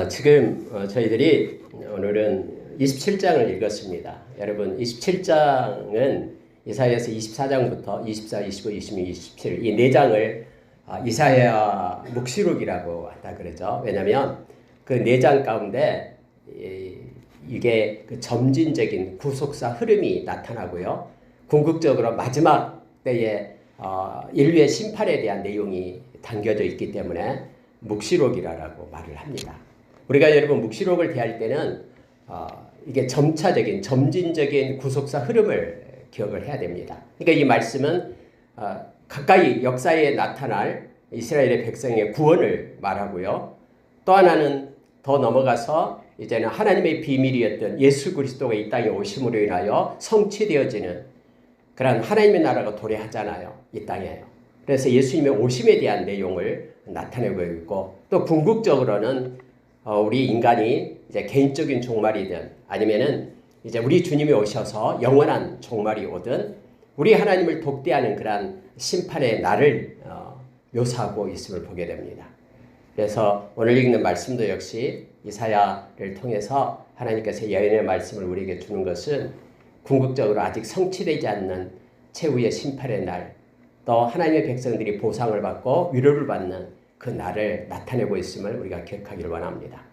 지금 저희들이 오늘은 27장을 읽었습니다. 여러분 27장은 이사야서 24장부터 24, 25, 26, 27 이 4장을 이사야 묵시록이라고 한다 그러죠. 왜냐하면 그 4장 가운데 이게 그 점진적인 구속사 흐름이 나타나고요. 궁극적으로 마지막 때에 인류의 심판에 대한 내용이 담겨져 있기 때문에 묵시록이라고 말을 합니다. 우리가 여러분 묵시록을 대할 때는 이게 점차적인 점진적인 구속사 흐름을 기억을 해야 됩니다. 그러니까 이 말씀은 가까이 역사에 나타날 이스라엘의 백성의 구원을 말하고요. 또 하나는 더 넘어가서 이제는 하나님의 비밀이었던 예수 그리스도가 이 땅에 오심으로 인하여 성취되어지는 그런 하나님의 나라가 도래하잖아요. 이 땅에요. 그래서 예수님의 오심에 대한 내용을 나타내고 있고, 또 궁극적으로는 우리 인간이 이제 개인적인 종말이든 아니면은 이제 우리 주님이 오셔서 영원한 종말이 오든 우리 하나님을 독대하는 그러한 심판의 날을 묘사하고 있음을 보게 됩니다. 그래서 오늘 읽는 말씀도 역시 이사야를 통해서 하나님께서 예언의 말씀을 우리에게 주는 것은 궁극적으로 아직 성취되지 않는 최후의 심판의 날, 또 하나님의 백성들이 보상을 받고 위로를 받는 그 날을 나타내고 있음을 우리가 기억하기를 원합니다.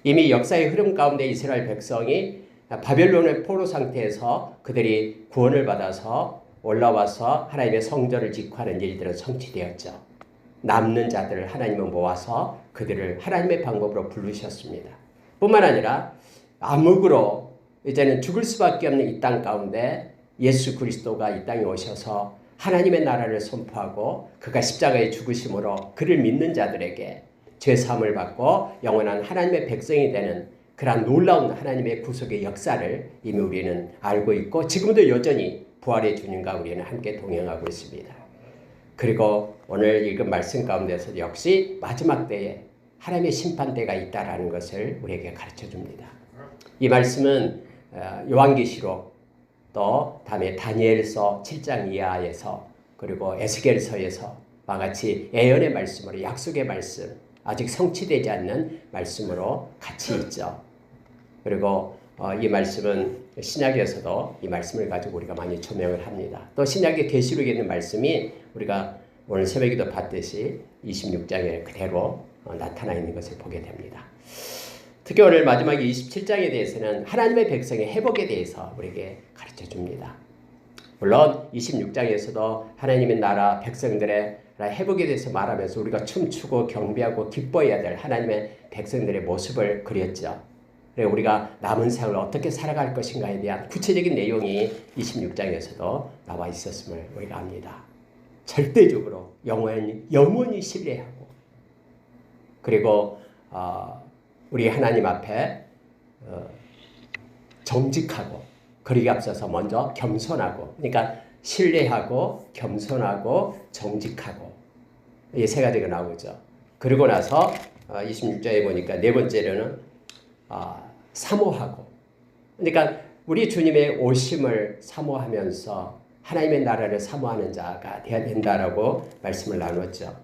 이미 역사의 흐름 가운데 이스라엘 백성이 바벨론의 포로 상태에서 그들이 구원을 받아서 올라와서 하나님의 성전을 직후하는 일들은 성취되었죠. 남는 자들을 하나님은 모아서 그들을 하나님의 방법으로 부르셨습니다. 뿐만 아니라 암흑으로 이제는 죽을 수밖에 없는 이 땅 가운데 예수 그리스도가 이 땅에 오셔서 하나님의 나라를 선포하고 그가 십자가에 죽으심으로 그를 믿는 자들에게 죄사함을 받고 영원한 하나님의 백성이 되는 그러한 놀라운 하나님의 구속의 역사를 이미 우리는 알고 있고 지금도 여전히 부활의 주님과 우리는 함께 동행하고 있습니다. 그리고 오늘 읽은 말씀 가운데서 역시 마지막 때에 하나님의 심판대가 있다라는 것을 우리에게 가르쳐 줍니다. 이 말씀은 요한계시록 또 다음에 다니엘서 7장 이하에서 그리고 에스겔서에서 마같이 예언의 말씀으로 약속의 말씀 아직 성취되지 않는 말씀으로 같이 있죠. 그리고 이 말씀은 신약에서도 이 말씀을 가지고 우리가 많이 조명을 합니다. 또 신약의 계시록에 있는 말씀이 우리가 오늘 새벽에도 봤듯이 26장에 그대로 나타나 있는 것을 보게 됩니다. 특히 오늘 마지막 27장에 대해서는 하나님의 백성의 회복에 대해서 우리에게 가르쳐 줍니다. 물론 26장에서도 하나님의 나라 백성들의 회복에 대해서 말하면서 우리가 춤추고 경배하고 기뻐해야 될 하나님의 백성들의 모습을 그렸죠. 그리고 우리가 남은 생을 어떻게 살아갈 것인가에 대한 구체적인 내용이 26장에서도 나와 있었음을 우리가 압니다. 절대적으로 영원히 신뢰하고 그리고 우리 하나님 앞에 정직하고 그러기 앞서서 먼저 겸손하고 그러니까 신뢰하고 겸손하고 정직하고 이 세 가지가 나오죠. 그리고 나서 26절에 보니까 네 번째로는 사모하고 그러니까 우리 주님의 오심을 사모하면서 하나님의 나라를 사모하는 자가 되어야 된다라고 말씀을 나눴죠.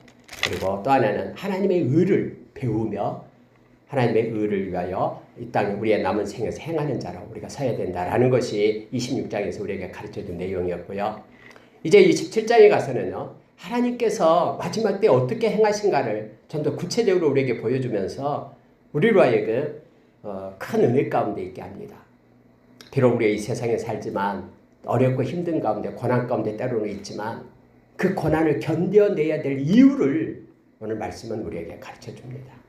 그리고 또 하나는 하나님의 의를 배우며 하나님의 의를 위하여 이 땅에 우리의 남은 생에서 행하는 자로 우리가 서야 된다라는 것이 26장에서 우리에게 가르쳐준 내용이었고요. 이제 27장에 가서는요. 하나님께서 마지막 때 어떻게 행하신가를 좀 더 구체적으로 우리에게 보여주면서 우리로 하여금 큰 은혜 가운데 있게 합니다. 비록 우리가 이 세상에 살지만 어렵고 힘든 가운데 고난 가운데 때로는 있지만 그 고난을 견뎌내야 될 이유를 오늘 말씀은 우리에게 가르쳐줍니다.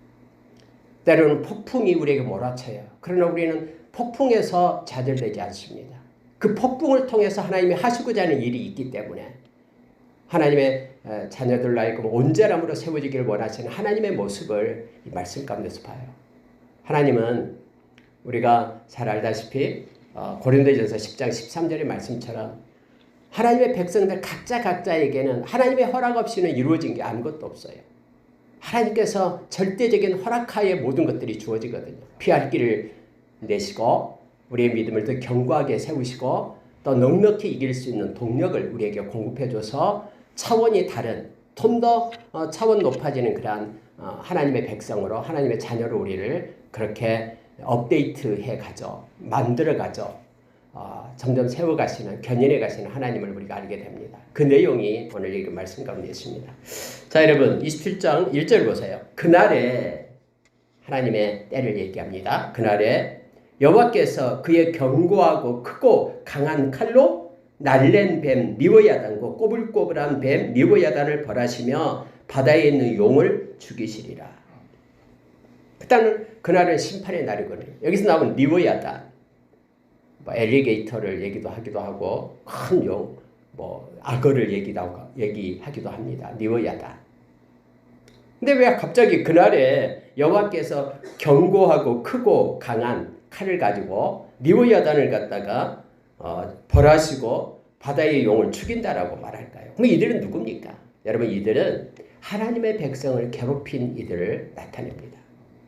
때로는 폭풍이 우리에게 몰아쳐요. 그러나 우리는 폭풍에서 좌절되지 않습니다. 그 폭풍을 통해서 하나님이 하시고자 하는 일이 있기 때문에 하나님의 자녀들로 하여금 온전함으로 세워지기를 원하시는 하나님의 모습을 이 말씀 가운데서 봐요. 하나님은 우리가 잘 알다시피 고린도전서 10장 13절의 말씀처럼 하나님의 백성들 각자에게는 하나님의 허락 없이는 이루어진 게 아무것도 없어요. 하나님께서 절대적인 허락하에 모든 것들이 주어지거든요. 피할 길을 내시고 우리의 믿음을 더 견고하게 세우시고 또 넉넉히 이길 수 있는 동력을 우리에게 공급해 줘서 차원이 다른 좀 더 차원 높아지는 그러한 하나님의 백성으로 하나님의 자녀로 우리를 그렇게 업데이트해 가죠. 만들어 가죠. 점점 세워가시는 견인해 가시는 하나님을 우리가 알게 됩니다. 그 내용이 오늘 읽은 말씀 가운데 있습니다. 자, 여러분 27장 1절 보세요. 그날에 하나님의 때를 얘기합니다. 그날에 여호와께서 그의 견고하고 크고 강한 칼로 날랜 뱀 리워야단과 꼬불꼬불한 뱀 리워야단을 벌하시며 바다에 있는 용을 죽이시리라. 일단은 그날은 심판의 날이거든요. 여기서 나온 리워야단, 엘리게이터를 얘기도 하고 큰 용, 악어를 얘기하기도 합니다. 리워야단. 근데 왜 갑자기 그날에 여호와께서 견고하고 크고 강한 칼을 가지고 리워야단을 갖다가 벌하시고 바다의 용을 죽인다라고 말할까요? 그럼 이들은 누굽니까? 여러분, 이들은 하나님의 백성을 괴롭힌 이들을 나타냅니다.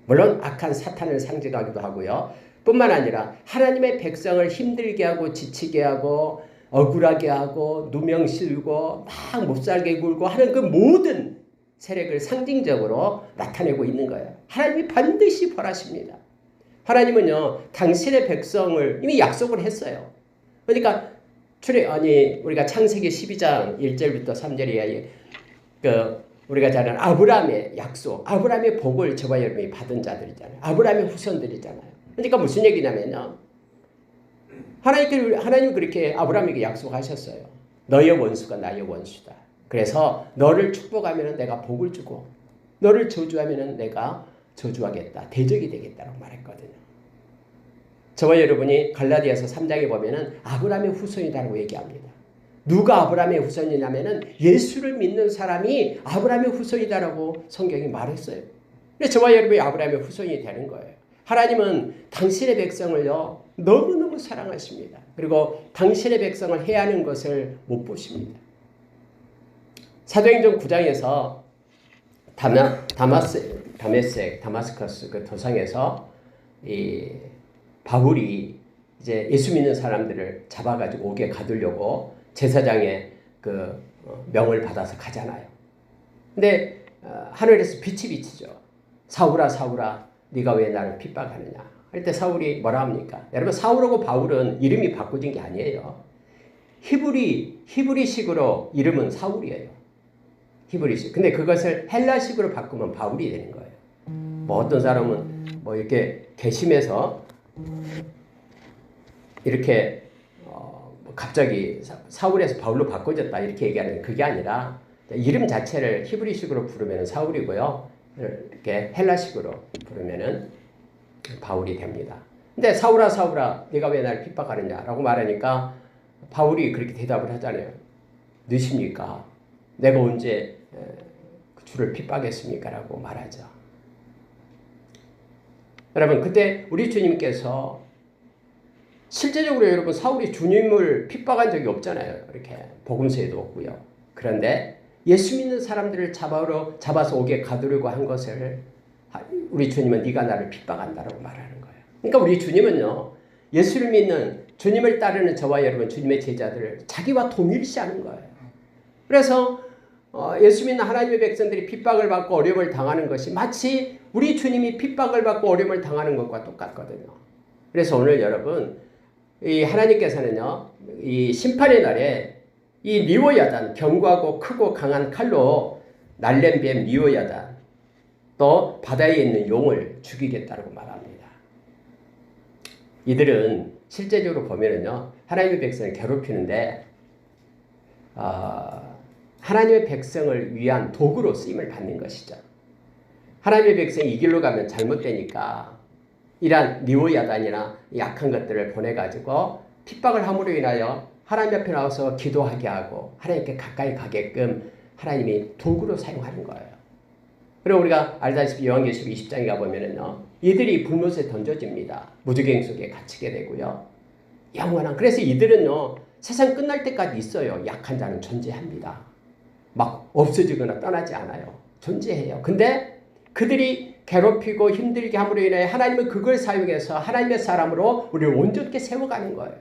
물론 악한 사탄을 상징하기도 하고요. 뿐만 아니라 하나님의 백성을 힘들게 하고 지치게 하고 억울하게 하고 누명 실고 막 못살게 굴고 하는 그 모든 세력을 상징적으로 나타내고 있는 거예요. 하나님이 반드시 벌하십니다. 하나님은요, 당신의 백성을 이미 약속을 했어요. 그러니까 우리가 창세기 12장 1절부터 3절에 우리가 잘 아는 아브라함의 약속, 아브라함의 복을 저와 여러분이 받은 자들이잖아요. 아브라함의 후손들이잖아요. 그러니까 무슨 얘기냐면요, 하나님 그렇게 아브라함에게 약속하셨어요. 너의 원수가 나의 원수다. 그래서 너를 축복하면 내가 복을 주고 너를 저주하면 내가 저주하겠다. 대적이 되겠다라고 말했거든요. 저와 여러분이 갈라디아서 3장에 보면은 아브라함의 후손이라고 얘기합니다. 누가 아브라함의 후손이냐면은 예수를 믿는 사람이 아브라함의 후손이다라고 성경이 말했어요. 근데 저와 여러분이 아브라함의 후손이 되는 거예요. 하나님은 당신의 백성을요, 너무너무 사랑하십니다. 그리고 당신의 백성을 해하는 것을 못 보십니다. 사도행전 9장에서 다마스커스 그 도상에서 이 바울이 이제 예수 믿는 사람들을 잡아가지고 옥에 가두려고 제사장의 그 명을 받아서 가잖아요. 근데 하늘에서 빛이 비치죠. 사울아 사울아 네가 왜 나를 핍박하느냐 할 때 사울이 뭐라 합니까? 여러분, 사울하고 바울은 이름이 바꿔진 게 아니에요. 히브리식으로 이름은 사울이에요. 히브리식. 근데 그것을 헬라식으로 바꾸면 바울이 되는 거예요. 어떤 사람은 이렇게 개심해서 이렇게 갑자기 사울에서 바울로 바꿔졌다 이렇게 얘기하는 그게 아니라 이름 자체를 히브리식으로 부르면 사울이고요. 이렇게 헬라식으로 부르면은 바울이 됩니다. 근데 사울아 사울아 네가 왜 나를 핍박하느냐라고 말하니까 바울이 그렇게 대답을 하잖아요. 누십니까? 내가 언제 주를 핍박했습니까? 라고 말하죠. 여러분, 그때 우리 주님께서 실제적으로 여러분 사울이 주님을 핍박한 적이 없잖아요. 이렇게 복음서에도 없고요. 그런데 예수 믿는 사람들을 잡아서 옥에 가두려고 한 것을 우리 주님은 네가 나를 핍박한다라고 말하는 거예요. 그러니까 우리 주님은요, 예수를 믿는 주님을 따르는 저와 여러분 주님의 제자들을 자기와 동일시하는 거예요. 그래서 예수 믿는 하나님의 백성들이 핍박을 받고 어려움을 당하는 것이 마치 우리 주님이 핍박을 받고 어려움을 당하는 것과 똑같거든요. 그래서 오늘 여러분, 이 하나님께서는요, 이 심판의 날에 이 리워야단, 견고하고 크고 강한 칼로 날랜 뱀 리워야단, 또 바다에 있는 용을 죽이겠다고 말합니다. 이들은 실제적으로 보면은요, 하나님의 백성을 괴롭히는데 하나님의 백성을 위한 도구로 쓰임을 받는 것이죠. 하나님의 백성이 이 길로 가면 잘못되니까 이러한 리워야단이나 약한 것들을 보내가지고 핍박을 함으로 인하여 하나님 앞에 나와서 기도하게 하고 하나님께 가까이 가게끔 하나님이 도구로 사용하는 거예요. 그리고 우리가 알다시피 요한계시록 20장에 가보면은요, 이들이 불못에 던져집니다. 무지개 속에 갇히게 되고요. 영원한, 그래서 이들은요, 세상 끝날 때까지 있어요. 약한 자는 존재합니다. 막 없어지거나 떠나지 않아요. 존재해요. 근데 그들이 괴롭히고 힘들게 함으로 인해 하나님은 그걸 사용해서 하나님의 사람으로 우리를 온전히 세워가는 거예요.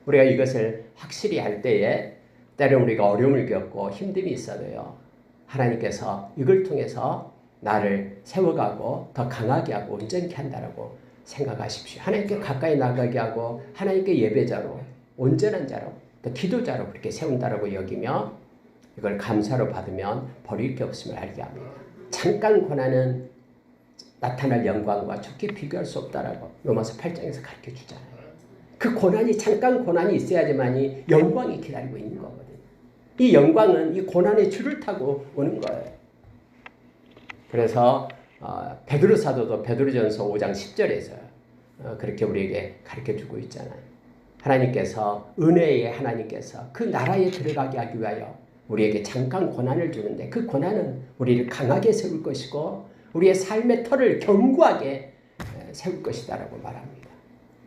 우리가 이것을 확실히 할 때에 때로는 우리가 어려움을 겪고 힘듦이 있어도요, 하나님께서 이걸 통해서 나를 세워가고 더 강하게 하고 온전케 한다라고 생각하십시오. 하나님께 가까이 나가게 하고 하나님께 예배자로, 온전한 자로, 또 기도자로 그렇게 세운다라고 여기며 이걸 감사로 받으면 버릴 게 없음을 알게 합니다. 잠깐 고난은 나타날 영광과 좋게 비교할 수 없다라고 로마서 8장에서 가르쳐 주잖아요. 그 고난이 잠깐 고난이 있어야지만이 영광이 기다리고 있는 거거든요. 이 영광은 이 고난의 줄을 타고 오는 거예요. 그래서 베드로 사도도 베드로전서 5장 10절에서 그렇게 우리에게 가르쳐주고 있잖아요. 하나님께서 은혜의 하나님께서 그 나라에 들어가게 하기 위하여 우리에게 잠깐 고난을 주는데 그 고난은 우리를 강하게 세울 것이고 우리의 삶의 터를 견고하게 세울 것이다라고 말합니다.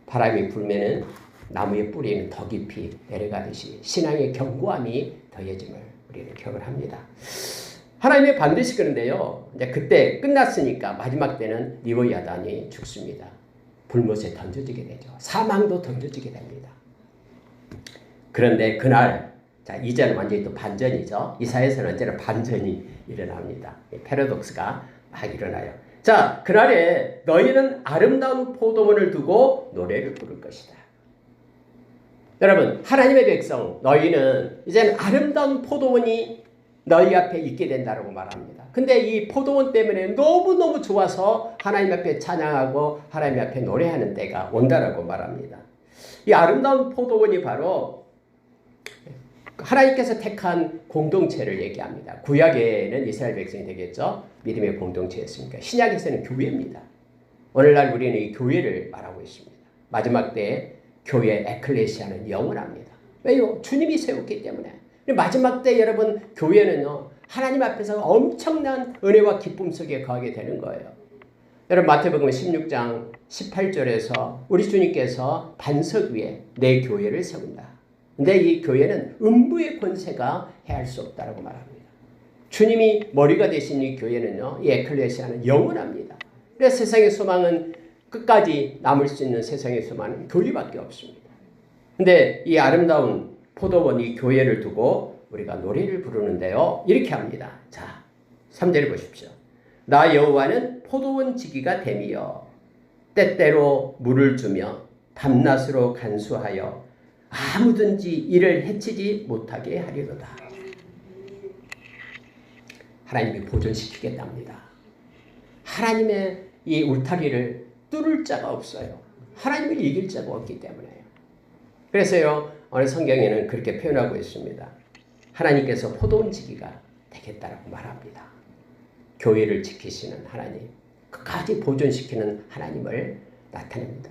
바람이 불면은 나무의 뿌리는 더 깊이 내려가듯이 신앙의 견고함이 더해짐을 우리는 기억을 합니다. 하나님이 반드시 그런데요. 이제 그때 끝났으니까 마지막 때는 리보야단이 죽습니다. 불못에 던져지게 되죠. 사망도 던져지게 됩니다. 그런데 그날, 자 이제는 완전히 또 반전이죠. 이사야서는 언제나 반전이 일어납니다. 패러독스가 막 일어나요. 자 그날에 너희는 아름다운 포도원을 두고 노래를 부를 것이다. 여러분 하나님의 백성 너희는 이제는 아름다운 포도원이 너희 앞에 있게 된다고 말합니다. 근데 이 포도원 때문에 너무너무 좋아서 하나님 앞에 찬양하고 하나님 앞에 노래하는 때가 온다라고 말합니다. 이 아름다운 포도원이 바로 하나님께서 택한 공동체를 얘기합니다. 구약에는 이스라엘 백성이 되겠죠. 믿음의 공동체였으니까. 신약에서는 교회입니다. 오늘날 우리는 이 교회를 말하고 있습니다. 마지막 때에 교회 에클레시아는 영원합니다. 왜요? 주님이 세웠기 때문에. 마지막 때 여러분 교회는요. 하나님 앞에서 엄청난 은혜와 기쁨 속에 거하게 되는 거예요. 여러분 마태복음 16장 18절에서 우리 주님께서 반석 위에 내 교회를 세운다. 근데 이 교회는 음부의 권세가 해할 수 없다라고 말합니다. 주님이 머리가 되신 이 교회는요. 이 에클레시아는 영원합니다. 그래서 세상의 소망은 끝까지 남을 수 있는 세상의 소망은 교회밖에 없습니다. 근데 이 아름다운 포도원 이 교회를 두고 우리가 노래를 부르는데요. 이렇게 합니다. 자, 3절 보십시오. 나 여호와는 포도원 지기가 됨이여 때때로 물을 주며 밤낮으로 간수하여 아무든지 이를 해치지 못하게 하리로다. 하나님이 보존시키겠답니다. 하나님의 이 울타리를 뚫을 자가 없어요. 하나님을 이길 자가 없기 때문에요. 그래서요. 오늘 성경에는 그렇게 표현하고 있습니다. 하나님께서 포도원 지기가 되겠다라고 말합니다. 교회를 지키시는 하나님, 끝까지 보존시키는 하나님을 나타냅니다.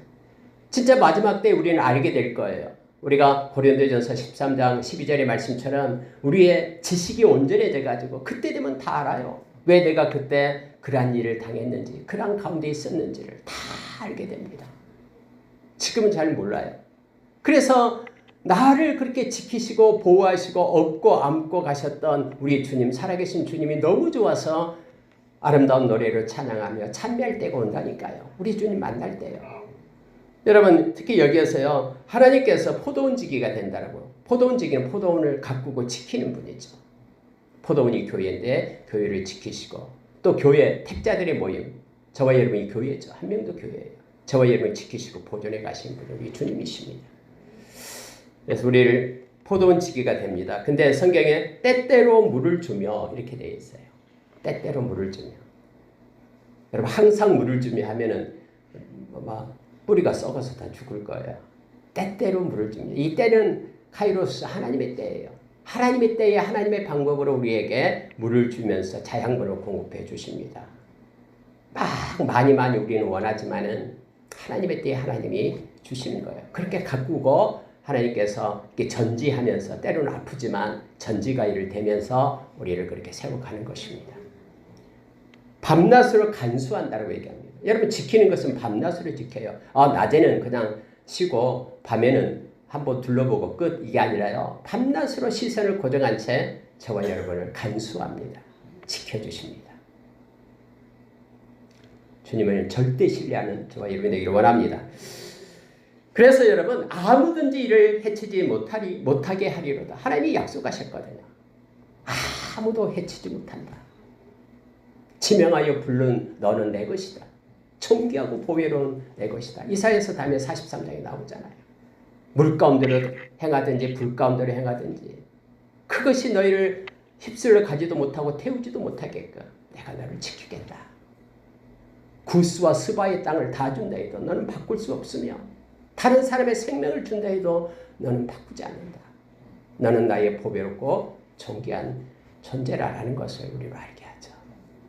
진짜 마지막 때 우리는 알게 될 거예요. 우리가 고린도전서 13장 12절의 말씀처럼 우리의 지식이 온전해져 가지고 그때 되면 다 알아요. 왜 내가 그때 그러한 일을 당했는지, 그러한 가운데 있었는지를 다 알게 됩니다. 지금은 잘 몰라요. 그래서 나를 그렇게 지키시고 보호하시고 업고 안고 가셨던 우리 주님, 살아계신 주님이 너무 좋아서 아름다운 노래를 찬양하며 찬미할 때가 온다니까요. 우리 주님 만날 때요. 여러분 특히 여기에서요. 하나님께서 포도원 지기가 된다라고. 포도원 지기는 포도원을 가꾸고 지키는 분이죠. 포도원이 교회인데 교회를 지키시고 또 교회 택자들의 모임. 저와 여러분이 교회죠. 한 명도 교회예요. 저와 여러분을 지키시고 보존해 가신 분은 우리 주님이십니다. 그래서 우리를 포도원 지기가 됩니다. 근데 성경에 때때로 물을 주며 이렇게 되어 있어요. 때때로 물을 주며. 여러분 항상 물을 주며 하면은 막 뿌리가 썩어서 다 죽을 거예요. 때때로 물을 주며. 이 때는 카이로스 하나님의 때예요. 하나님의 때에 하나님의 방법으로 우리에게 물을 주면서 자양분을 공급해 주십니다. 막 많이 우리는 원하지만은 하나님의 때에 하나님이 주시는 거예요. 그렇게 가꾸고 하나님께서 이렇게 전지하면서 때로는 아프지만 전지가 이를 대면서 우리를 그렇게 세워가는 것입니다. 밤낮으로 간수한다고 얘기합니다. 여러분 지키는 것은 밤낮으로 지켜요. 낮에는 그냥 쉬고 밤에는 한번 둘러보고 끝 이게 아니라요. 밤낮으로 시선을 고정한 채 저와 여러분을 간수합니다. 지켜주십니다. 주님을 절대 신뢰하는 저와 여러분이 되기를 원합니다. 그래서 여러분 아무든지 이를 해치지 못하게 하리로다. 하나님이 약속하셨거든요. 아무도 해치지 못한다. 지명하여 부른 너는 내 것이다. 존귀하고 보배로운 내 것이다. 이사야서 다음에 43장에 나오잖아요. 물 가운데로 행하든지 불 가운데로 행하든지 그것이 너희를 휩쓸러 가지도 못하고 태우지도 못하게끔 내가 너를 지키겠다. 구스와 스바의 땅을 다 준다 해도 너는 바꿀 수 없으며 다른 사람의 생명을 준다 해도 너는 바꾸지 않는다. 너는 나의 보배롭고 존귀한 존재라는 것을 우리로 알게 하죠.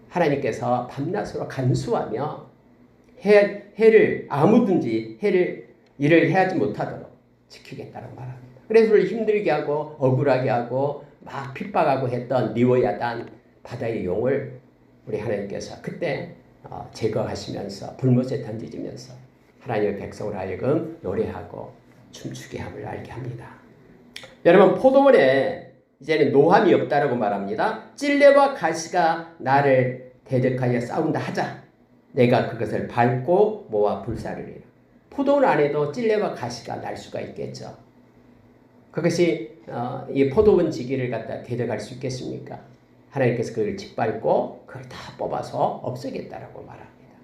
하나님께서 밤낮으로 간수하며 해를 아무든지 일을 해하지 못하도록 지키겠다고 말합니다. 그래서 우리를 힘들게 하고 억울하게 하고 막 핍박하고 했던 리워야단 바다의 용을 우리 하나님께서 그때 제거하시면서 불못에 던지시면서 하나님의 백성을 하여금 노래하고 춤추게 함을 알게 합니다. 여러분 포도원에 이제는 노함이 없다라고 말합니다. 찔레와 가시가 나를 대적하여 싸운다 하자. 내가 그것을 밟고 모아 불사르리라. 포도원 안에도 찔레와 가시가 날 수가 있겠죠. 그것이 이 포도원 지기를 갖다 대적할 수 있겠습니까? 하나님께서 그걸 짓밟고 그걸 다 뽑아서 없애겠다라고 말합니다.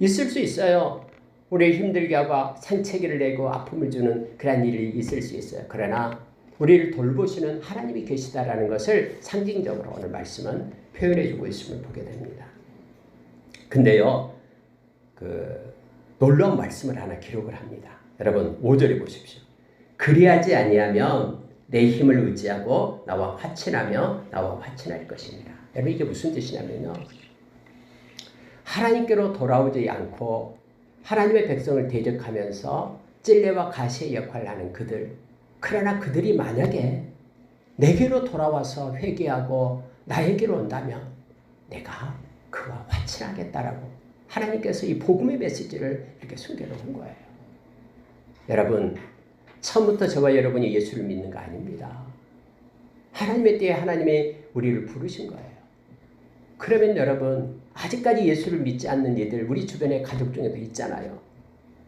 있을 수 있어요. 우리를 힘들게 하고 상처기를 내고 아픔을 주는 그런 일이 있을 수 있어요. 그러나 우리를 돌보시는 하나님이 계시다라는 것을 상징적으로 오늘 말씀은 표현해주고 있음을 보게 됩니다. 근데요, 놀라운 말씀을 하나 기록을 합니다. 여러분 5절에 보십시오. 그리하지 아니하면 내 힘을 의지하고 나와 화친하며 나와 화친할 것입니다. 여러분 이게 무슨 뜻이냐면요. 하나님께로 돌아오지 않고 하나님의 백성을 대적하면서 찔레와 가시의 역할을 하는 그들. 그러나 그들이 만약에 내게로 돌아와서 회개하고 나에게로 온다면 내가 그와 화친하겠다라고 하나님께서 이 복음의 메시지를 이렇게 숨겨놓은 거예요. 여러분 처음부터 저와 여러분이 예수를 믿는 거 아닙니다. 하나님의 때에 하나님이 우리를 부르신 거예요. 그러면 여러분 아직까지 예수를 믿지 않는 이들 우리 주변의 가족 중에도 있잖아요.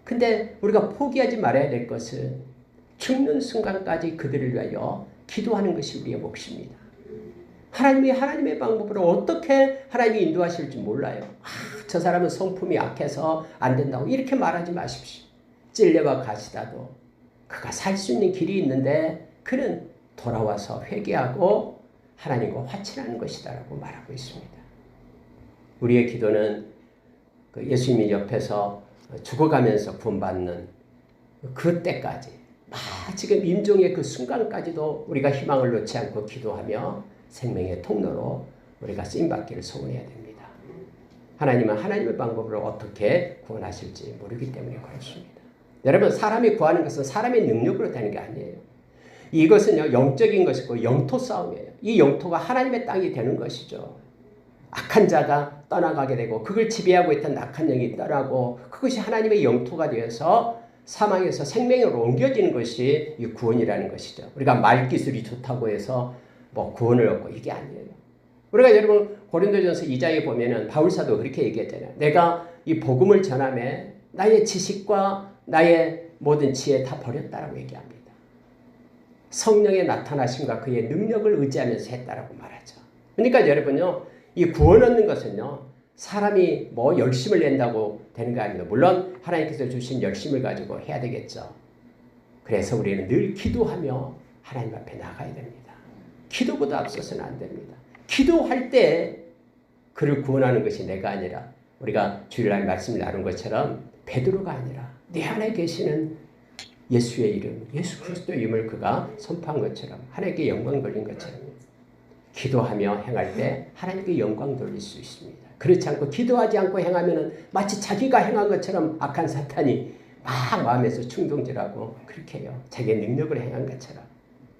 근데 우리가 포기하지 말아야 될 것은 죽는 순간까지 그들을 위하여 기도하는 것이 우리의 몫입니다. 하나님이 하나님의 방법으로 어떻게 하나님이 인도하실지 몰라요. 저 사람은 성품이 악해서 안 된다고 이렇게 말하지 마십시오. 찔레와 가시다도 그가 살 수 있는 길이 있는데 그는 돌아와서 회개하고 하나님과 화친하는 것이다라고 말하고 있습니다. 우리의 기도는 예수님이 옆에서 죽어가면서 구원받는 그때까지 지금 임종의 그 순간까지도 우리가 희망을 놓지 않고 기도하며 생명의 통로로 우리가 쓰임받기를 소원해야 됩니다. 하나님은 하나님의 방법으로 어떻게 구원하실지 모르기 때문에 그렇습니다. 여러분 사람이 구하는 것은 사람의 능력으로 되는 게 아니에요. 이것은요 영적인 것이고 영토 싸움이에요. 이 영토가 하나님의 땅이 되는 것이죠. 악한 자가 떠나가게 되고 그걸 지배하고 있던 악한 영이 떠나고 그것이 하나님의 영토가 되어서 사망에서 생명으로 옮겨지는 것이 이 구원이라는 것이죠. 우리가 말기술이 좋다고 해서 뭐 구원을 얻고 이게 아니에요. 우리가 여러분 고린도전서 2장에 보면은 바울사도 그렇게 얘기했잖아요. 내가 이 복음을 전함에 나의 지식과 나의 모든 지혜 다 버렸다라고 얘기합니다. 성령의 나타나심과 그의 능력을 의지하면서 했다라고 말하죠. 그러니까 여러분요, 이 구원 얻는 것은요, 사람이 뭐 열심을 낸다고 되는 거 아닙니다. 물론 하나님께서 주신 열심을 가지고 해야 되겠죠. 그래서 우리는 늘 기도하며 하나님 앞에 나가야 됩니다. 기도보다 앞서서는 안 됩니다. 기도할 때 그를 구원하는 것이 내가 아니라 우리가 주일날 말씀을 나눈 것처럼 베드로가 아니라 내 안에 계시는 예수의 이름, 예수 그리스도의 이름을 그가 선포한 것처럼 하나님께 영광 돌린 것처럼 기도하며 행할 때 하나님께 영광 돌릴 수 있습니다. 그렇지 않고 기도하지 않고 행하면 마치 자기가 행한 것처럼 악한 사탄이 막 마음에서 충동질하고 그렇게 해요. 자기의 능력을 행한 것처럼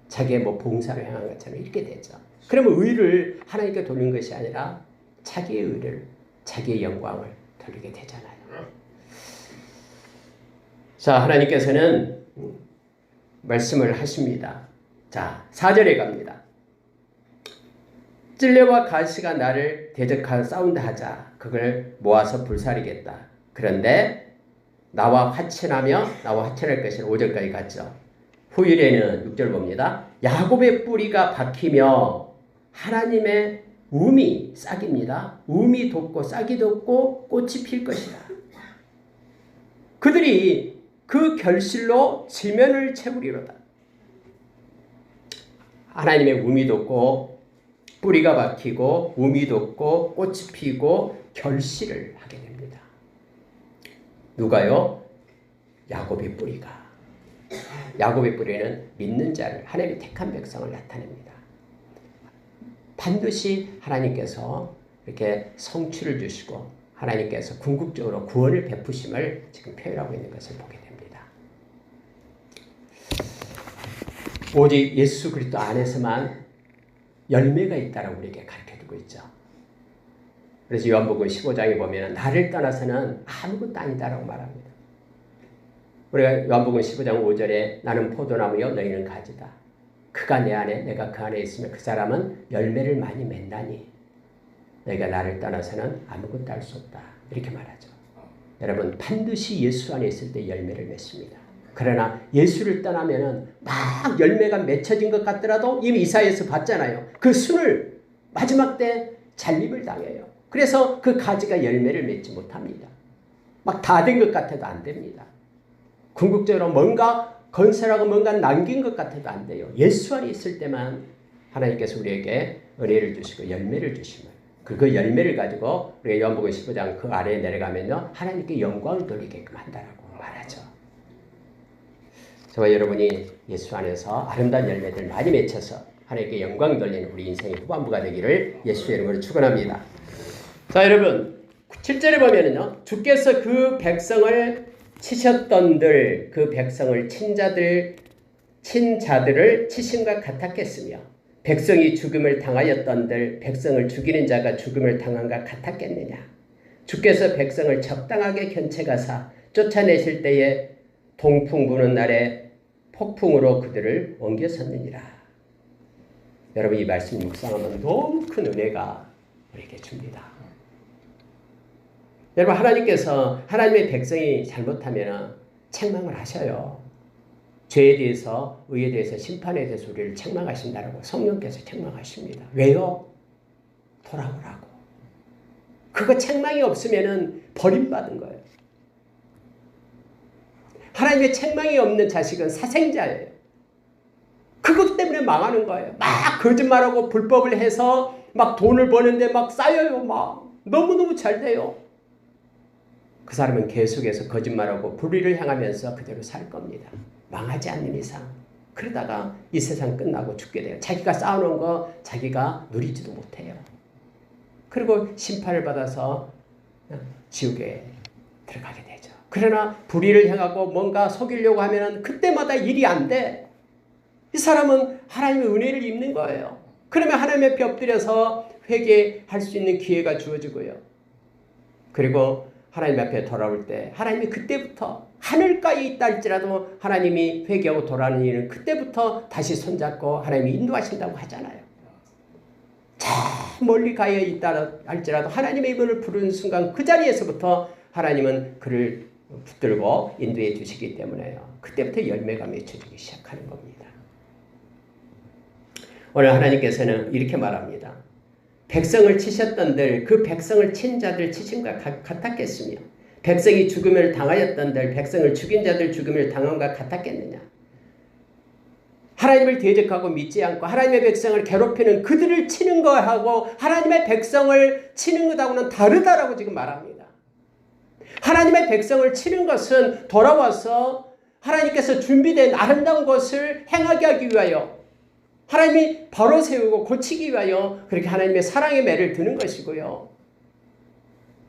자기의 뭐 봉사를 행한 것처럼 이렇게 되죠. 그러면 의를 하나님께 돌린 것이 아니라 자기의 의를, 자기의 영광을 돌리게 되잖아요. 자, 하나님께서는 말씀을 하십니다. 자, 4절에 갑니다. 찔레와 가시가 나를 대적하여 싸운다 하자. 그걸 모아서 불사르겠다. 그런데 나와 화친하며 나와 화친할 것이라 5절까지 갔죠. 후일에는 6절 봅니다. 야곱의 뿌리가 박히며 하나님의 우미 싹입니다. 우미 돋고 싹이 돋고 꽃이 필 것이라. 그들이 그 결실로 지면을 채우리로다. 하나님의 우미 돋고 뿌리가 박히고 우미 돋고 꽃이 피고 결실을 하게 됩니다. 누가요? 야곱의 뿌리가. 야곱의 뿌리는 믿는 자를, 하나님의 택한 백성을 나타냅니다. 반드시 하나님께서 이렇게 성취를 주시고 하나님께서 궁극적으로 구원을 베푸심을 지금 표현하고 있는 것을 보게 됩니다. 오직 예수 그리스도 안에서만 열매가 있다라고 우리에게 가르쳐주고 있죠. 그래서 요한복음 15장에 보면 나를 떠나서는 아무것도 아니다라고 말합니다. 우리가 요한복음 15장 5절에 나는 포도나무요 너희는 가지다. 그가 내 안에 내가 그 안에 있으면 그 사람은 열매를 많이 맺나니 너희가 나를 떠나서는 아무것도 할 수 없다. 이렇게 말하죠. 여러분 반드시 예수 안에 있을 때 열매를 맺습니다. 그러나 예수를 떠나면은 막 열매가 맺혀진 것 같더라도 이미 이사야에서 봤잖아요. 그 순을 마지막 때 잘림을 당해요. 그래서 그 가지가 열매를 맺지 못합니다. 막 다 된 것 같아도 안 됩니다. 궁극적으로 뭔가 건설하고 뭔가 남긴 것 같아도 안 돼요. 예수 안에 있을 때만 하나님께서 우리에게 은혜를 주시고 열매를 주시면 그 열매를 가지고 우리가 요한복음 15장 그 아래에 내려가면요 하나님께 영광을 돌리게끔 한다라고 말하죠. 저와 여러분이 예수 안에서 아름다운 열매들 많이 맺혀서 하나님께 영광 돌리는 우리 인생의 후반부가 되기를 예수의 이름으로 축원합니다. 자 여러분 7절에 보면은요 주께서 그 백성을 치셨던들 그 백성을 친 자들을 치심과 같았겠으며 백성이 죽음을 당하였던들 백성을 죽이는 자가 죽음을 당한과 같았겠느냐. 주께서 백성을 적당하게 견책하사 쫓아내실 때에 동풍 부는 날에 폭풍으로 그들을 옮겨섰느니라. 여러분 이 말씀 묵상하면 너무 큰 은혜가 우리에게 줍니다. 여러분 하나님께서 하나님의 백성이 잘못하면 책망을 하셔요. 죄에 대해서 의에 대해서 심판에 대해서 우리를 책망하신다라고 성령께서 책망하십니다. 왜요? 돌아오라고. 그거 책망이 없으면 버림받은 거예요. 하나님의 책망이 없는 자식은 사생자예요. 그것 때문에 망하는 거예요. 막 거짓말하고 불법을 해서 막 돈을 버는데 막 쌓여요. 막 너무너무 잘 돼요. 그 사람은 계속해서 거짓말하고 불의를 향하면서 그대로 살 겁니다. 망하지 않는 이상. 그러다가 이 세상 끝나고 죽게 돼요. 자기가 쌓아놓은 거 자기가 누리지도 못해요. 그리고 심판을 받아서 지옥에 들어가게 되죠. 그러나 불의를 향하고 뭔가 속이려고 하면 그때마다 일이 안 돼. 이 사람은 하나님의 은혜를 입는 거예요. 그러면 하나님 앞에 엎드려서 회개할 수 있는 기회가 주어지고요. 그리고 하나님 앞에 돌아올 때 하나님이 그때부터 하늘가에 있다 할지라도 하나님이 회개하고 돌아오는 일은 그때부터 다시 손잡고 하나님이 인도하신다고 하잖아요. 저 멀리 가에 있다 할지라도 하나님의 이름을 부르는 순간 그 자리에서부터 하나님은 그를 붙들고 인도해 주시기 때문에요. 그때부터 열매가 맺혀지기 시작하는 겁니다. 오늘 하나님께서는 이렇게 말합니다. 백성을 치셨던들 그 백성을 친 자들 치심과 같았겠으며 백성이 죽음을 당하였던들 백성을 죽인 자들 죽음을 당함과 같았겠느냐. 하나님을 대적하고 믿지 않고 하나님의 백성을 괴롭히는 그들을 치는 거하고 하나님의 백성을 치는 것하고는 다르다라고 지금 말합니다. 하나님의 백성을 치는 것은 돌아와서 하나님께서 준비된 아름다운 것을 행하게 하기 위하여 하나님이 바로 세우고 고치기 위하여 그렇게 하나님의 사랑의 매를 드는 것이고요.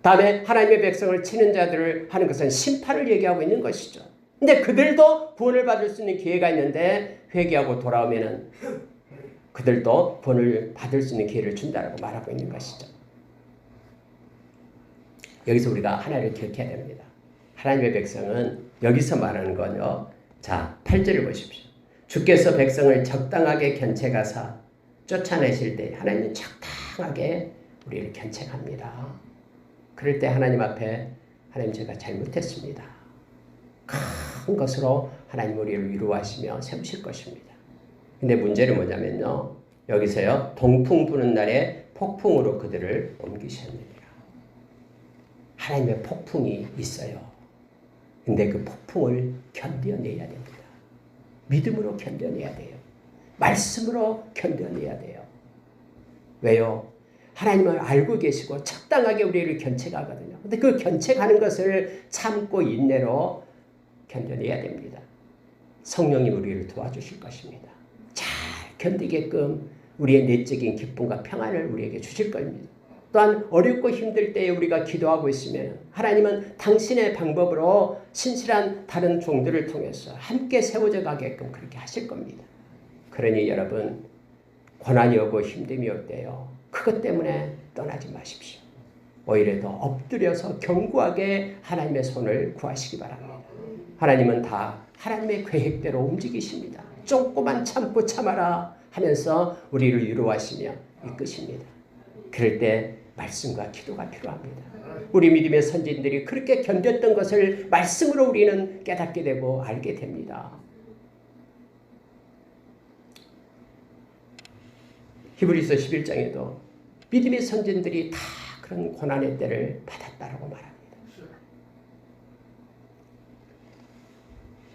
다음에 하나님의 백성을 치는 자들을 하는 것은 심판을 얘기하고 있는 것이죠. 근데 그들도 구원을 받을 수 있는 기회가 있는데 회개하고 돌아오면은 그들도 구원을 받을 수 있는 기회를 준다라고 말하고 있는 것이죠. 여기서 우리가 하나를 기억해야 됩니다. 하나님의 백성은 여기서 말하는 건요. 자, 8절을 보십시오. 주께서 백성을 적당하게 견책하사 쫓아내실 때 하나님은 적당하게 우리를 견책합니다. 그럴 때 하나님 앞에 하나님 제가 잘못했습니다. 큰 것으로 하나님 우리를 위로하시며 세우실 것입니다. 근데 문제는 뭐냐면요. 여기서요. 동풍 부는 날에 폭풍으로 그들을 옮기셨느니라. 하나님의 폭풍이 있어요. 근데 그 폭풍을 견뎌내야 됩니다. 믿음으로 견뎌내야 돼요. 말씀으로 견뎌내야 돼요. 왜요? 하나님을 알고 계시고 적당하게 우리를 견책하거든요. 근데 그 견책하는 것을 참고 인내로 견뎌내야 됩니다. 성령님 우리를 도와주실 것입니다. 잘 견디게끔 우리의 내적인 기쁨과 평안을 우리에게 주실 겁니다. 또한 어렵고 힘들 때에 우리가 기도하고 있으면 하나님은 당신의 방법으로 신실한 다른 종들을 통해서 함께 세워져 가게끔 그렇게 하실 겁니다. 그러니 여러분, 고난이 오고 힘듦이 올 때요, 그것 때문에 떠나지 마십시오. 오히려 더 엎드려서 견고하게 하나님의 손을 구하시기 바랍니다. 하나님은 다 하나님의 계획대로 움직이십니다. 조금만 참고 참아라 하면서 우리를 위로하시며 이끄십니다. 그럴 때 말씀과 기도가 필요합니다. 우리 믿음의 선진들이 그렇게 견뎠던 것을 말씀으로 우리는 깨닫게 되고 알게 됩니다. 히브리서 11장에도 믿음의 선진들이 다 그런 고난의 때를 받았다라고 말합니다.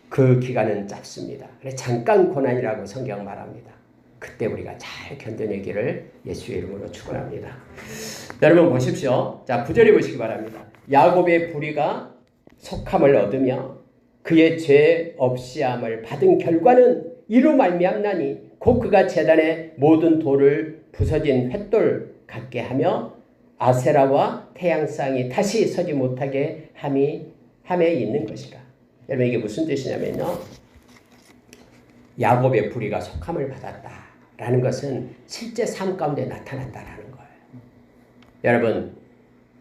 그 기간은 짧습니다. 그래서 잠깐 고난이라고 성경 말합니다. 그때 우리가 잘 견뎌내기를 예수의 이름으로 축원합니다. 여러분 보십시오. 자, 9절에 보시기 바랍니다. 야곱의 불의가 속함을 얻으며 그의 죄 없이함을 받은 결과는 이로 말미암나니 곧 그가 제단의 모든 돌을 부서진 횃돌 같게 하며 아세라와 태양상이 다시 서지 못하게 함에 있는 것이라. 여러분 이게 무슨 뜻이냐면요, 야곱의 불의가 속함을 받았다라는 것은 실제 삶 가운데 나타난다라는 거예요. 여러분,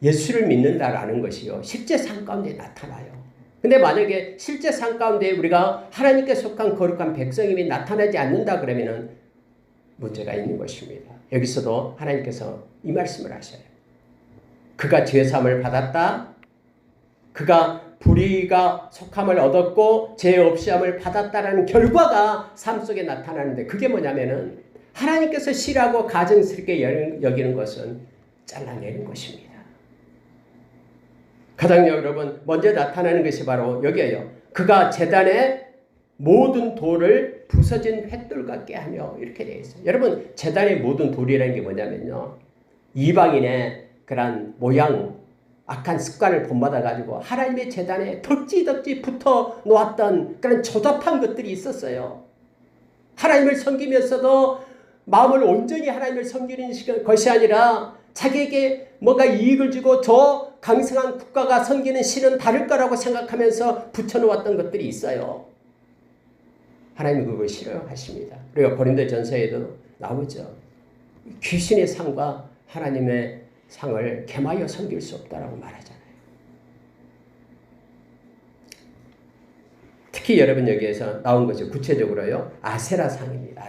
예수를 믿는다라는 것이요, 실제 삶 가운데 나타나요. 근데 만약에 실제 삶 가운데 우리가 하나님께 속한 거룩한 백성임이 나타나지 않는다 그러면은 문제가 있는 것입니다. 여기서도 하나님께서 이 말씀을 하셔요. 그가 죄사함을 받았다. 그가 불의가 속함을 얻었고 죄 없이함을 받았다라는 결과가 삶 속에 나타나는데, 그게 뭐냐면은 하나님께서 싫어하고 가증스럽게 여기는 것은 잘라내는 것입니다. 가장 여러분 먼저 나타나는 것이 바로 여기에요. 그가 제단의 모든 돌을 부서진 횃돌 같게 하며, 이렇게 되어 있어요. 여러분, 제단의 모든 돌이라는 게 뭐냐면요, 이방인의 그런 모양, 악한 습관을 본받아 가지고 하나님의 제단에 덕지덕지 붙어 놓았던 그런 조잡한 것들이 있었어요. 하나님을 섬기면서도 마음을 온전히 하나님을 섬기는 것이 아니라 자기에게 뭔가 이익을 주고 저 강성한 국가가 섬기는 신은 다를 거라고 생각하면서 붙여놓았던 것들이 있어요. 하나님은 그걸 싫어하십니다. 그리고 고린도전서에도 나오죠. 귀신의 상과 하나님의 상을 겸하여 섬길 수 없다라고 말하잖아요. 특히 여러분 여기에서 나온 것이 구체적으로요, 아세라 상입니다.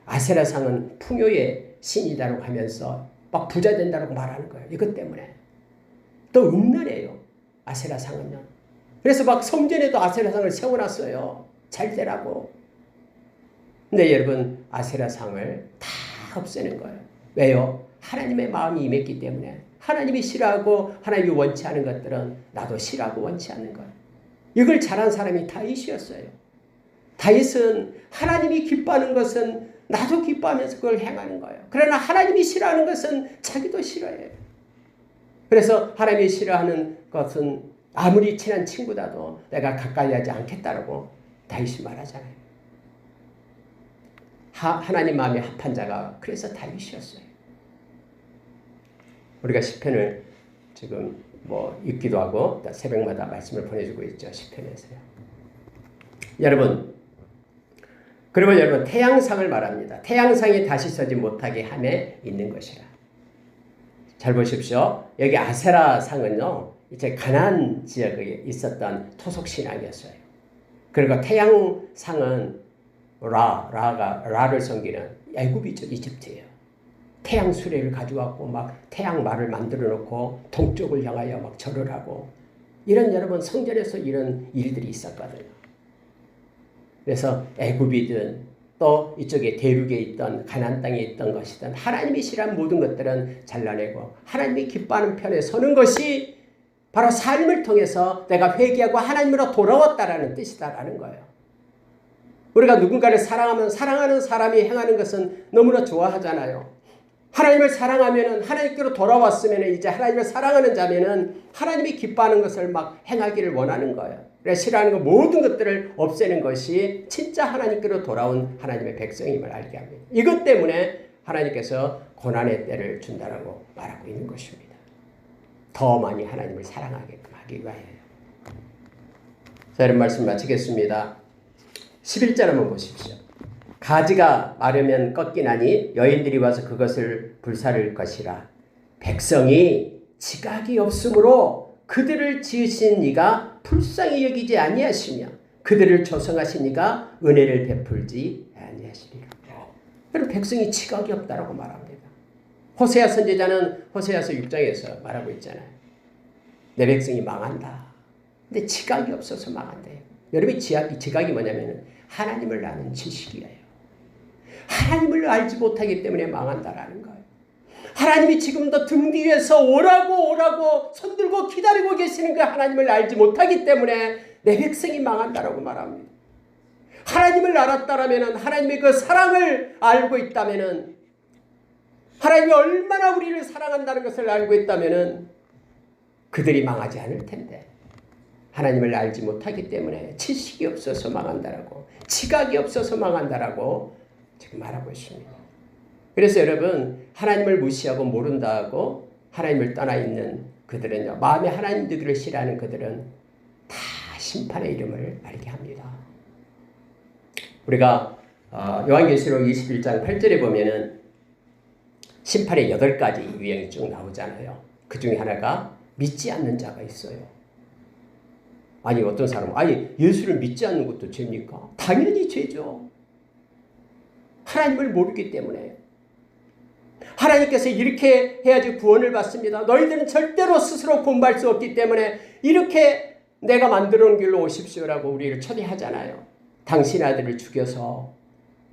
아세라 상은 풍요의 신이다라고 하면서 막 부자 된다라고 말하는 거예요. 이것 때문에 또 음란해요, 아세라 상은요. 그래서 막 성전에도 아세라 상을 세워놨어요. 잘 되라고. 근데 여러분, 아세라 상을 다 없애는 거예요. 왜요? 하나님의 마음이 임했기 때문에. 하나님이 싫어하고 하나님이 원치 않은 것들은 나도 싫어하고 원치 않는 거예요. 이걸 잘한 사람이 다윗이었어요. 다윗은 하나님이 기뻐하는 것은 나도 기뻐하면서 그걸 행하는 거예요. 그러나 하나님이 싫어하는 것은 자기도 싫어해요. 그래서 하나님이 싫어하는 것은 아무리 친한 친구다도 내가 가까이 하지 않겠다라고 다윗이 말하잖아요. 하나님 마음에 합한 자가 그래서 다윗이었어요. 우리가 시편을 지금 읽기도 하고 새벽마다 말씀을 보내주고 있죠. 시편에서요. 그리고 여러분 태양상을 말합니다. 태양상이 다시 서지 못하게 함에 있는 것이라. 잘 보십시오. 여기 아세라 상은요, 이제 가나안 지역에 있었던 토속 신앙이었어요. 그리고 태양상은 라를 섬기는 애굽이죠. 이집트예요. 태양 수레를 가져왔고 막 태양 말을 만들어 놓고 동쪽을 향하여 막 절을 하고, 이런 여러분 성전에서 이런 일들이 있었거든요. 그래서 애굽이든 또 이쪽에 대륙에 있던 가나안 땅에 있던 것이든 하나님이 싫어하는 모든 것들은 잘라내고 하나님이 기뻐하는 편에 서는 것이 바로 삶을 통해서 내가 회개하고 하나님으로 돌아왔다라는 뜻이다라는 거예요. 우리가 누군가를 사랑하면 사랑하는 사람이 행하는 것은 너무나 좋아하잖아요. 하나님을 사랑하면은 하나님께로 돌아왔으면은 이제 하나님을 사랑하는 자면은 하나님이 기뻐하는 것을 막 행하기를 원하는 거예요. 그래서 싫어하는 것 모든 것들을 없애는 것이 진짜 하나님께로 돌아온 하나님의 백성임을 알게 합니다. 이것 때문에 하나님께서 고난의 때를 준다라고 말하고 있는 것입니다. 더 많이 하나님을 사랑하게끔 하기 위하여요. 자, 이런 말씀 마치겠습니다. 11절 한번 보십시오. 가지가 마르면 꺾이나니 여인들이 와서 그것을 불사를 것이라. 백성이 지각이 없으므로 그들을 지으신 이가 불쌍히 여기지 아니하시며 그들을 조성하신 이가 은혜를 베풀지 아니하시리라. 여러분, 백성이 지각이 없다라고 말합니다. 호세아 선지자는 호세아서 6장에서 말하고 있잖아요. 내 백성이 망한다. 근데 지각이 없어서 망한대요. 여러분이 지각이 뭐냐면 하나님을 아는 지식이에요. 하나님을 알지 못하기 때문에 망한다라는 거예요. 하나님이 지금도 등 뒤에서 오라고 손들고 기다리고 계시는 그 하나님을 알지 못하기 때문에 내 백성이 망한다라고 말합니다. 하나님을 알았다라면, 하나님의 그 사랑을 알고 있다면, 하나님이 얼마나 우리를 사랑한다는 것을 알고 있다면 그들이 망하지 않을 텐데, 하나님을 알지 못하기 때문에 지식이 없어서 망한다라고, 지각이 없어서 망한다라고 지금 말하고 있습니다. 그래서 여러분, 하나님을 무시하고 모른다고 하나님을 떠나 있는 그들은요, 마음에 하나님 되기를 싫어하는 그들은 다 심판의 이름을 알게 합니다. 우리가 요한계시록 21장 8절에 보면은 심판의 8가지 유형이 쭉 나오잖아요. 그 중에 하나가 믿지 않는 자가 있어요. 아니, 어떤 사람은 예수를 믿지 않는 것도 죄입니까? 당연히 죄죠. 하나님을 모르기 때문에. 하나님께서 이렇게 해야지 구원을 받습니다. 너희들은 절대로 스스로 공부할 수 없기 때문에 이렇게 내가 만들어 놓은 길로 오십시오라고 우리를 초대하잖아요. 당신 아들을 죽여서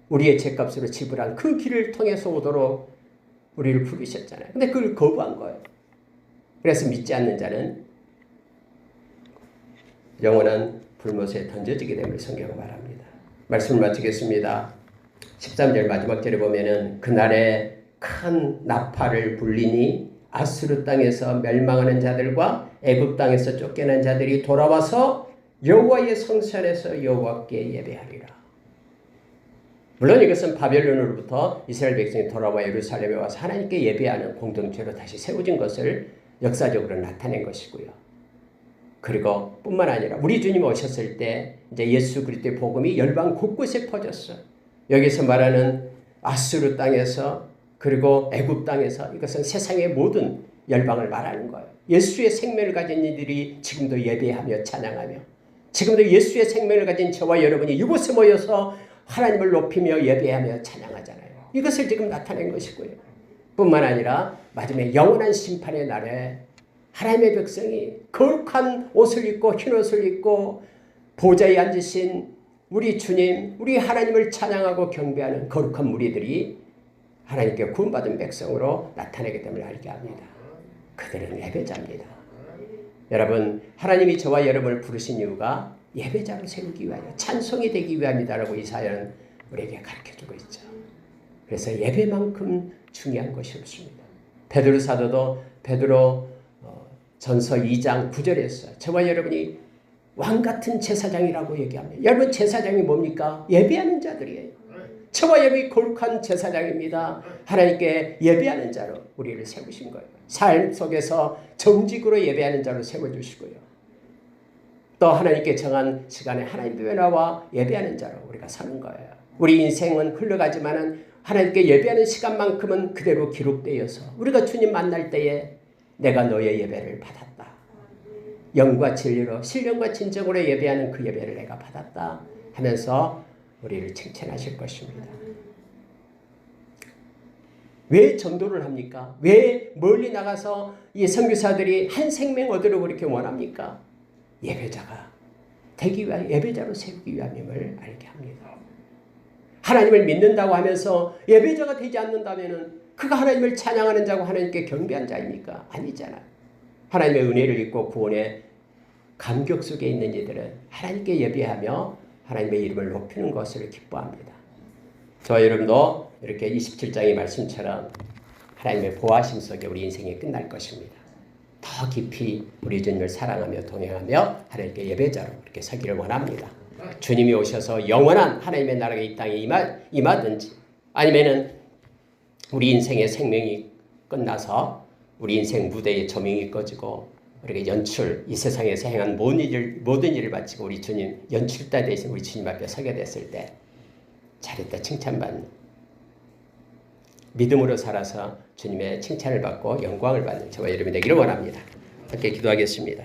우리의 죄값으로 지불한 그 길을 통해서 오도록 우리를 부르셨잖아요. 근데 그걸 거부한 거예요. 그래서 믿지 않는 자는 영원한 불못에 던져지게 됨을 성경은 말합니다. 말씀을 마치겠습니다. 13절 마지막 절에 보면은 그날에 큰 나팔을 불리니 아수르 땅에서 멸망하는 자들과 애굽 땅에서 쫓겨난 자들이 돌아와서 여호와의 성산에서 여호와께 예배하리라. 물론 이것은 바벨론으로부터 이스라엘 백성이 돌아와 예루살렘에 와서 하나님께 예배하는 공동체로 다시 세워진 것을 역사적으로 나타낸 것이고요. 그리고 뿐만 아니라 우리 주님 오셨을 때 이제 예수 그리스도의 복음이 열방 곳곳에 퍼졌어요. 여기서 말하는 아수르 땅에서 그리고 애굽 땅에서 이것은 세상의 모든 열방을 말하는 거예요. 예수의 생명을 가진 이들이 지금도 예배하며 찬양하며 지금도 예수의 생명을 가진 저와 여러분이 이곳에 모여서 하나님을 높이며 예배하며 찬양하잖아요. 이것을 지금 나타낸 것이고요. 뿐만 아니라 마지막에 영원한 심판의 날에 하나님의 백성이 거룩한 옷을 입고 흰 옷을 입고 보좌에 앉으신 우리 주님, 우리 하나님을 찬양하고 경배하는 거룩한 무리들이 하나님께 구원받은 백성으로 나타내기 때문에 알게 합니다. 그들은 예배자입니다. 여러분, 하나님이 저와 여러분을 부르신 이유가 예배자로 세우기 위하여 찬송이 되기 위함이다라고 이사야는 우리에게 가르쳐주고 있죠. 그래서 예배만큼 중요한 것이 없습니다. 베드로 사도도 베드로 전서 2장 9절에서 저와 여러분이 왕같은 제사장이라고 얘기합니다. 여러분, 제사장이 뭡니까? 예배하는 자들이에요. 저와 여러분이 거룩한 제사장입니다. 하나님께 예배하는 자로 우리를 세우신 거예요. 삶 속에서 정직으로 예배하는 자로 세워주시고요. 또 하나님께 정한 시간에 하나님 앞에 나와 예배하는 자로 우리가 사는 거예요. 우리 인생은 흘러가지만은 하나님께 예배하는 시간만큼은 그대로 기록되어서 우리가 주님 만날 때에 내가 너의 예배를 받았다. 영과 진리로 신령과 진정으로 예배하는 그 예배를 내가 받았다 하면서 우리를 칭찬하실 것입니다. 왜 전도를 합니까? 왜 멀리 나가서 이 선교사들이 한 생명 얻으려고 그렇게 원합니까? 예배자가 되기 위하여 예배자로 세우기 위함임을 알게 합니다. 하나님을 믿는다고 하면서 예배자가 되지 않는다면은 그가 하나님을 찬양하는 자고 하나님께 경배한 자입니까? 아니잖아요. 하나님의 은혜를 입고 구원의 감격 속에 있는 이들은 하나님께 예배하며 하나님의 이름을 높이는 것을 기뻐합니다. 저와 여러분도 이렇게 27장의 말씀처럼 하나님의 보호하심 속에 우리 인생이 끝날 것입니다. 더 깊이 우리 주님을 사랑하며 동행하며 하나님께 예배자로 이렇게 서기를 원합니다. 주님이 오셔서 영원한 하나님의 나라가 이 땅에 임하든지 아니면은 우리 인생의 생명이 끝나서 우리 인생 무대의 조명이 꺼지고 우리가 연출 이 세상에서 행한 모든 일을 바치고 우리 주님 연출자 되신 우리 주님 앞에 서게 됐을 때 잘했다 칭찬받는 믿음으로 살아서 주님의 칭찬을 받고 영광을 받는 저와 여러분이 되기를 원합니다. 함께 기도하겠습니다.